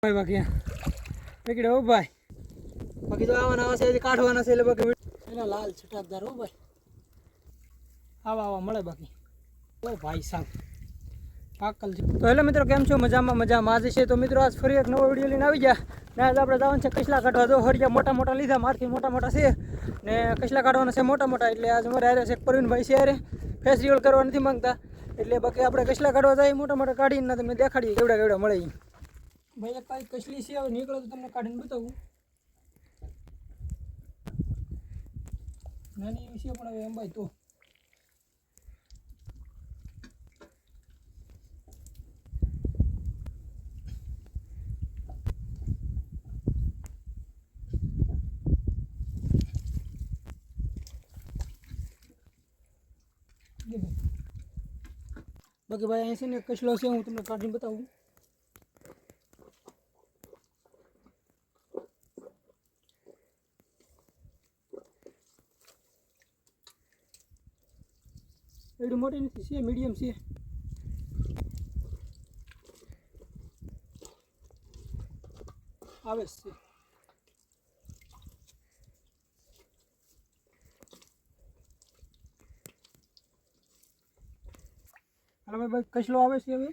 ભાઈ બાકી પકડે હો ભાઈ બાકી તો આવવાના આવશે કાઢવાના છે એટલે બાકી એના લાલ છટાકદાર હો ભાઈ આવા મળે બાકી ઓ ભાઈ સાહેબ પાકલ છે તો હેલો મિત્રો કેમ છો મજામાં આજે છે તો મિત્રો આજ ફરી એક નવો વિડીયો લઈને આવી ગયા ને આજ આપણે જવાનું છે કચલા કાઢવા તો હરિયા મોટા લીધા મારથી મોટા છે ને કચલા કાઢવાના છે મોટા એટલે આજ અમારે હારે છે પ્રવીણભાઈ છે હારે ફેસ્ટિવલ કરવા નથી માંગતા એટલે બાકી આપણે કચલા કાઢવા જાય મોટા કાઢીને તમને દેખાડીએ કેવડા મળે ભાઈ એક કાંઈ કચલી છે હવે નીકળે તો તમને કાઢીને બતાવું નાની એવી છે પણ હવે એમ ભાઈ તો બાકી ભાઈ અહીં છે ને કચલો છે હું તમને કાઢીને બતાવું એડી મોટી નથી છે મીડિયમ છે આવે છે હાલો ભાઈ કચલો આવે છે હવે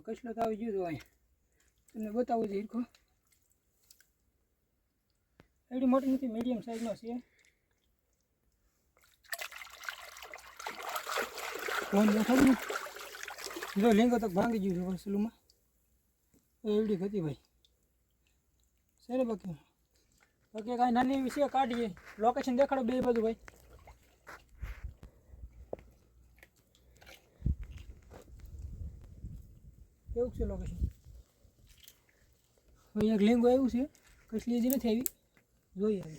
કચલો તો આવી ગયો અહીંયા તમને બતાવું છે હીરખો એડી મોટી નથી મીડિયમ સાઈઝનો છે ફોન દેખાડ ને જો લીંગો તો ભાંગી ગયું છે વસલુમાં એવડી હતી ભાઈ છે ને બાકી કાંઈ નાની એવી છે કાઢીએ લોકેશન દેખાડો બે બાજુ ભાઈ કેવું છે લોકેશન અહીંયા એક લીંગો આવ્યું છે કસલી હજી નથી આવી જોઈએ હવે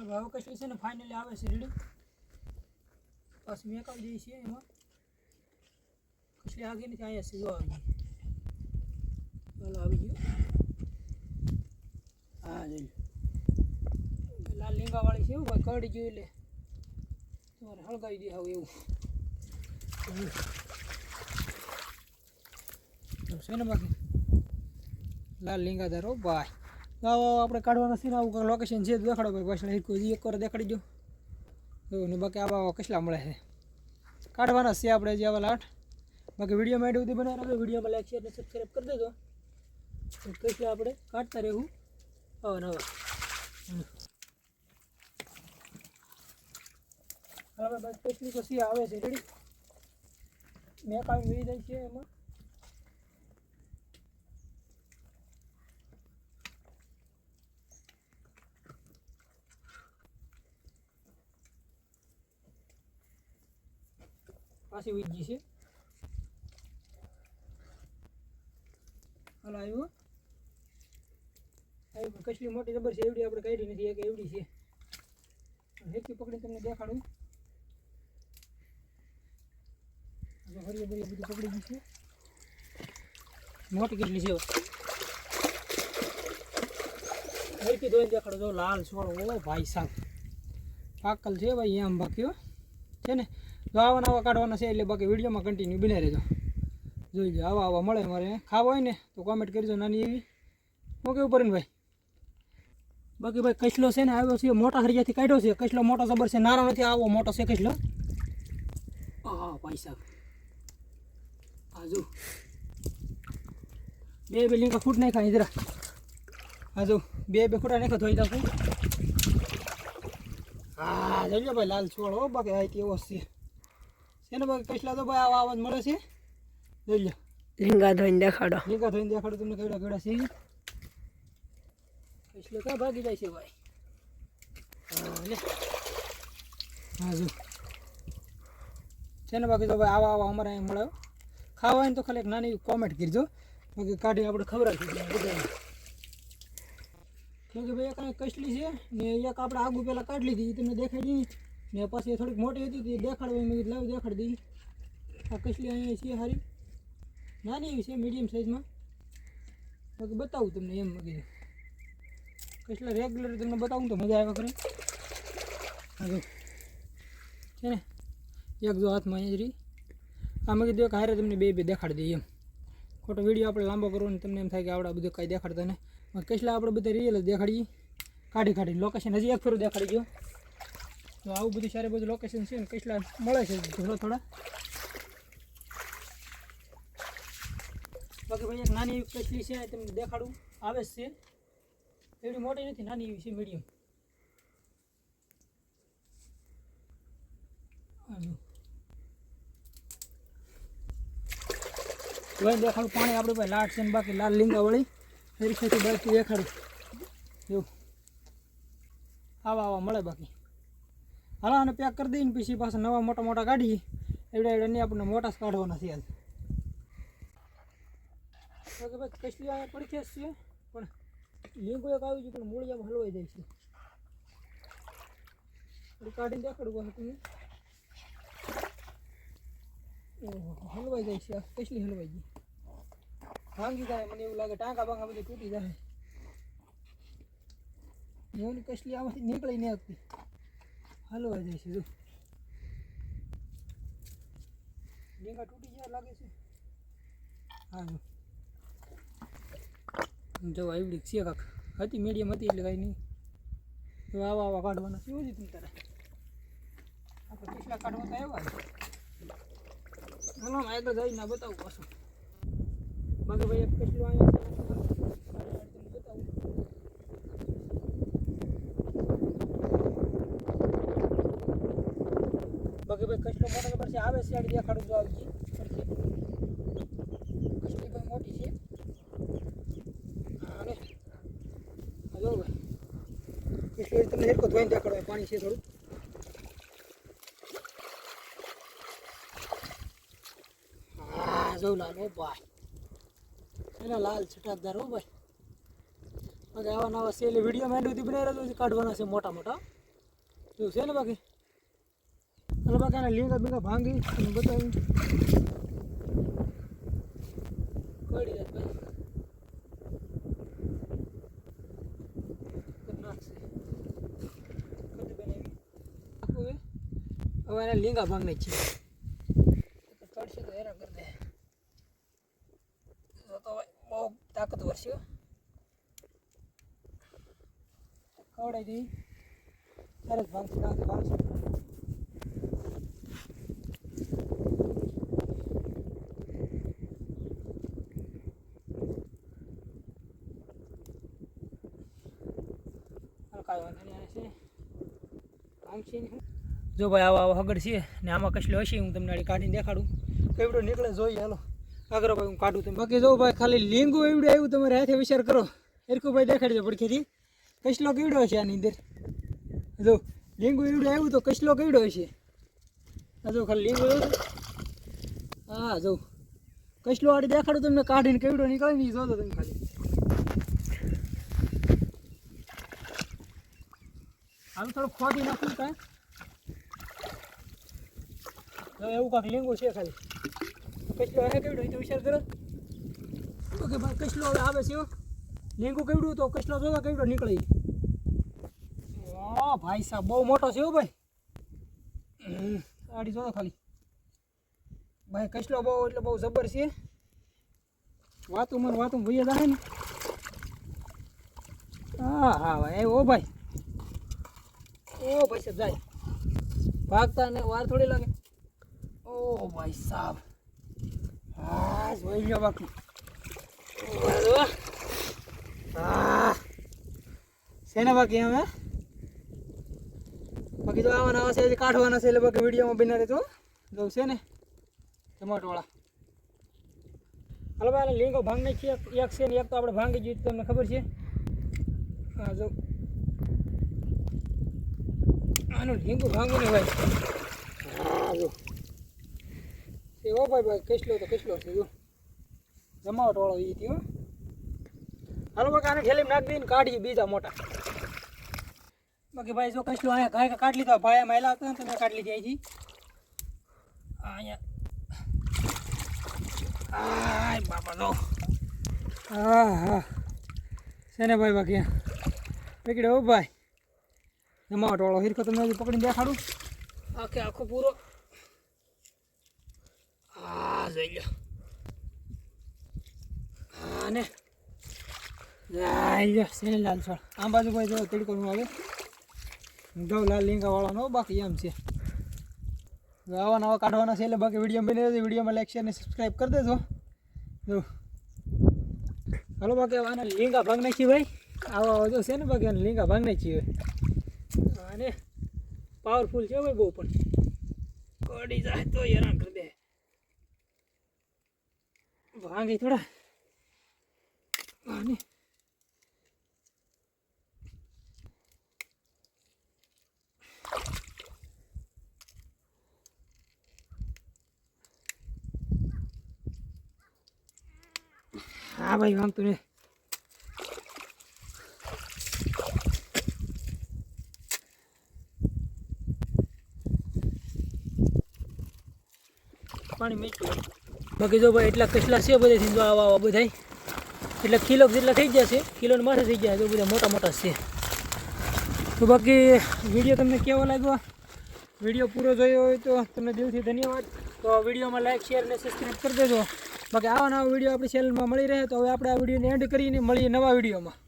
ભાવ કસલી છે ને ફાઇનલી આવે છે રેડી પાછું મેં કાઢી દઈએ છીએ એમાં કસલી આગી નથી અહીંયા છે જો આવી ચાલો આવી ગયું હા જોઈ લાલ લીંગાવાળી છે એવું ભાઈ કડી ગયું એટલે તમારે હળગાવી દે આવું એવું છે ને બાકી લાલ લીંગાદાર હો ભાઈ આપણે કાઢવાના છે ને આવું લોકેશન છે દેખાડો ભાઈ પાછળ કોઈ એક વાર દેખાડી દો એવું ને બાકી આવા કસલા મળે છે કાઢવાના છે આપણે જે આવા લાઠ બાકી વિડીયોમાં એડ સુધી બનાવી રાખજો વિડીયોમાં લાઈક શેર અને સબસ્ક્રાઈબ કરી દેજો તો કસલા આપણે કાઢતા રહેવું હવે બસ કસલી તો સી આવે છે રેડી મેં કાંઈ વી જાય છે એમાં પાછી વીજી છે હાલ આવ્યું કસલી મોટી જબર છે એવડી આપણે કાઢી નથી એક એવડી છે હેરકી પકડીને તમને દેખાડું હરિયો બધું પકડી ગયું છે મોટી કેટલી છે હેરકી ધોઈને દેખાડો જો લાલ છોડો ઓ ભાઈ સાહેબ પાકલ છે ભાઈ આમ બાકી છે ને જો આવા કાઢવાના છે એટલે બાકી વિડીયોમાં કન્ટિન્યુ બને રહેજો જોઈ લો આવા મળે મારે ખાવા હોય ને તો કોમેન્ટ કરજો નાની એવી ઓકે ઉપર ને ભાઈ બાકી ભાઈ કચલો છે ને આવ્યો છે મોટા હરિયાથી કાઢ્યો છે કચલો મોટો જબર છે નાનો નથી આવો મોટો છે કચલો હા ભાઈ સાહેબ હાજુ બે લીંકા ફૂટ નાખ્યા જરા હાજુ બે ખૂટા નાખ્યો ધોઈ નાખું હા જોઈ લો ભાઈ લાલ છોડ હો બાકી આ એવો છે ને બાકી કચલા તો ભાઈ આવા આવાજ મળે છે જોઈ લો લીંગા ધોઈને દેખાડો તમને કેવડા છે કચલો ક્યાં ભાગી જાય છે ભાઈ હા જો છે ને બાકી તો ભાઈ આવા અમારે અહીં મળે ખાવા હોય ને તો ખાલી એક નાની કોમેન્ટ કરજો બાકી કાઢી આપણે ખવડાવી બધા કેમ કે ભાઈ કાંઈ કસલી છે ને એક આપણે આગું પહેલાં કાઢી લીધી તમને દેખાડી ને પછી થોડીક મોટી હતી તે દેખાડવા મેં કીધું લાવ દેખાડી દઈ. આ કસલી અહીંયા છે સારી નાની એવી છે મીડિયમ સાઇઝમાં બાકી બતાવું તમને એમ મેં કીધું કસલા રેગ્યુલર તમને બતાવું તો મજા આવે કરે. હા જો છે ને એક જો હાથમાં અહીંયા જ રહી. આ મેં કીધું કે હારે તમને બે દેખાડી દઈએ એમ ખોટો વિડીયો આપણે લાંબો કરવો ને તમને એમ થાય કે આવડા બધું કાંઈ દેખાડતા ને કસલા આપણે બધા રિયલ જ દેખાડીએ કાઢીને લોકેશન હજી એક ફેરું દેખાડી ગયો. તો આવું બધું સારું બધું લોકેશન છે ને કસલા મળે છે થોડા બાકી ભાઈ એક નાની એવી કસલી છે તમને દેખાડું આવે જ છે એવડી મોટી નથી નાની એવી છે મીડિયમ. જોઈને દેખાડું પાણી આપણે ભાઈ લાટ છે ને બાકી લાલ લીંગા વળી હરીફેથી બળતી દેખાડું એવું આવા મળે બાકી હાલો આને પેક કરી દઈને પછી પાછા નવા મોટા કાઢી એવડા નહીં આપણને મોટા જ કાઢવાના છે આજ. કે ભાઈ કસલી અહીંયા પડી ખેસ છે પણ લીંગો એક આવી ગયું પણ મૂળિયામાં હલવાઈ જાય છે કાઢીને દેખાડું પાછું તમને હલવાઈ જાય છે કસલી હલવાઈ ગઈ ભાંગી જાય મને એવું લાગે ટાંકા બાંકા બધી તૂટી જાય એની કસલી આમાંથી નીકળી નહીં આવતી હલવાઈ જાય છે જો લીંગા તૂટી જાય લાગે છે. હા જો એવડી છે કાંક હતી મીડિયમ હતી એટલે કાંઈ નહીં તો આવા કાઢવાના કેવું છે તમે તારે આપણે કસલા કાઢવા તો આવ્યા હાલો આગળ જઈને બતાવું પાછું બાકી ભાઈ એક કસલું અહીંયા બતાવું બાકી ભાઈ કસલો મોટો ખબર છે આવે છે આડી દેખાડું તો આવી કસલી ભાઈ મોટી છે અને જો ભાઈ કસલી તમને હેરકો ધોઈને દેખાડો પાણી છે થોડું જો લાલ હો ભાઈ એના લાલ છટાકદાર હો ભાઈ બાકી આવા નવા છે એટલે વિડીયો માંડવીથી બનાવી રહ્યો કાઢવાના છે મોટા એવું છે ને બાકી હાલો બાકી આના લીંગા બીંગા ભાંગી અને બતાવી કડી જાય ભાઈ નાખશે કદી બનાવી હવે એના લીંગા ભાંગને છે ચડશે તો હેરાન કરી દે તો બહુ તાકતવર છે કવડાઈ દઈ તરત ભાંગશે ભાંગશે જો ભાઈ આવા હગડ છે ને આમાં કસલો હશે હું તમને કાઢીને દેખાડું કેવડો નીકળે જોઈએ હાલો આગળ ભાઈ હું કાઢું તમે બાકી જો ભાઈ ખાલી લીંગુ એવડું આવ્યું તમારે હાથે વિચાર કરો એરકું ભાઈ દેખાડજો પડખેથી કસલો કેવડો હશે આની અંદર જો લીંગુ એવડું આવ્યું તો કસલો કેવડો હશે જો ખાલી લીંગુ એવું હા જો કસલો આડી દેખાડું તમને કાઢીને કેવડો નીકળે ને જોતો તમે ખાલી આમ થોડું ખોદી નાખ્યું કાંઈ એવું કાંક લીંગુ છે ખાલી કસલો હે કેવડો તો વિચાર કરો ઓકે ભાઈ કસલો આવે છે લીંગુ કેવડું તો કસલો જોવા કેવડો નીકળે ઓ ભાઈ સાહેબ બહુ મોટો છે હો ભાઈ આડી જોતો ખાલી ભાઈ કસલો બહુ એટલે બહુ જબર છે વાતું ભૈયા જાય ને હા ભાઈ ઓ ભાઈ સાહેબ જાય ભાગતા ને વાર થોડી લાગે ઓ ભાઈ સાહેબ હા જોઈ લો બાકી છે ને બાકી હવે બાકી તો આવવાના આવશે કાઢવાના છે એટલે બાકી વિડીયોમાં બના રહેતો જવું છે ને ટમાટોવાળા હાલો ભાઈ લીંગો ભાંગ નાખીએ એક છે ને એક તો આપણે ભાંગી જોઈએ તમને ખબર છે હા જો આનું લીંગુ ભાંગવું ને ભાઈ હા જો એ હો ભાઈ કસલો તો કસલો છે જો જમાવટવાળો એ થયો હાલો બાકી આને ઠેલીમાં નાખી દઈને કાઢીએ બીજા મોટા બાકી ભાઈ જો કશું અહીંયા ગાય કાઢ લીધો ભાઈ એમ હેલા હતા ને તમે કાઢ લીધી અહીંથી અહીંયા આય બાપા જો હા છે ને ભાઈ બાકી પકડે હો ભાઈ જમાવટ વાળો હિરકો તમને હજી પકડીને દેખાડું આખો પૂરો હા જોઈ લો હા ને છે લાલ છોડ આમ બાજુ ભાઈ જો તડકોનું આવે ઘઉં લાલ લીંગાવાળાનો બાકી એમ છે આવા નવા કાઢવાના છે એટલે બાકી વિડીયો બની રહેશે વિડીયોમાં લાઈક શેર અને સબસ્ક્રાઈબ કરી દેજો જો હાલો બાકી આના લીંગા ભાગ નાખી ભાઈ આવા જો છે ને બાકી આને લીંગા ભાગ નાખી હોય અને પાવરફુલ છે ભાઈ બહુ પણ કડી જાય તો હેરાન કરી દે ભાંગી થોડા અને હા ભાઈ વાંધતું નહીં પાણી મીઠું બાકી જો ભાઈ એટલા કસલા છે બધાથી જો આવા બધા એટલે કિલો જેટલા થઈ જશે કિલોની માથે થઈ જાય તો બધા મોટા મોટા છે તો બાકી વિડીયો તમને કેવો લાગ્યો વિડીયો પૂરો જોયો હોય તો તમને દિલથી ધન્યવાદ તો વિડીયોમાં લાઈક શેર અને સબસ્ક્રાઈબ કરી દેજો બાકી આવા નવા વિડીયો આપણી ચેનલમાં મળી રહે તો હવે આપણે આ વિડીયોને એન્ડ કરીને મળીએ નવા વિડીયોમાં